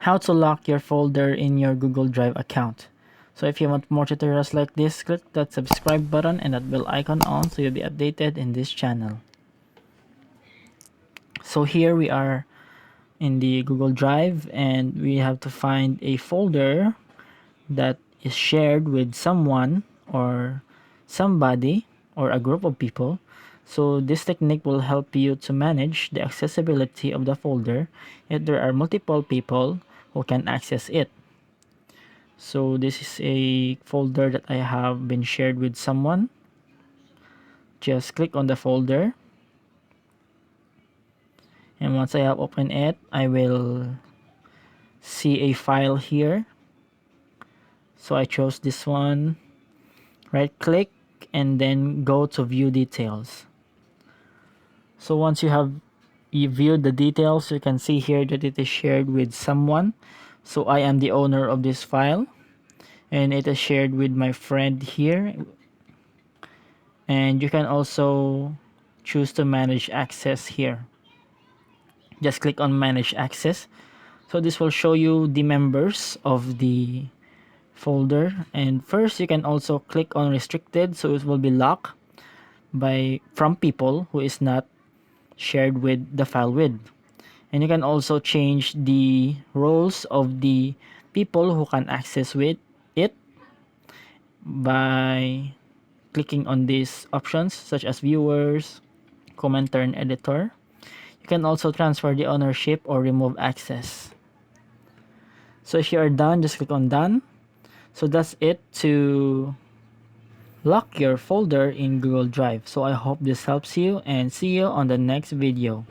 how to lock your folder in your Google Drive account. So if you want more tutorials like this, click that subscribe button and that bell icon on so you'll be updated in this channel. So here we are in the Google Drive, and we have to find a folder that is shared with someone or somebody or a group of people. So this technique will help you to manage the accessibility of the folder if there are multiple people who can access it. So this is a folder that I have been shared with someone. Just click on the folder, and once I have opened it, I will see a file here. So I chose this one, right click, and then go to view details. So once you viewed the details, you can see here that it is shared with someone. So I am the owner of this file, and it is shared with my friend here. And you can also choose to manage access here. Just click on manage access. So this will show you the members of the folder, and first you can also click on restricted, so it will be locked from people who is not shared with the file with. And you can also change the roles of the people who can access with it by clicking on these options such as viewers, commenter, and editor. You can also transfer the ownership or remove access. So if you are done, just click on done. So that's it to lock your folder in Google Drive. So I hope this helps you, and see you on the next video.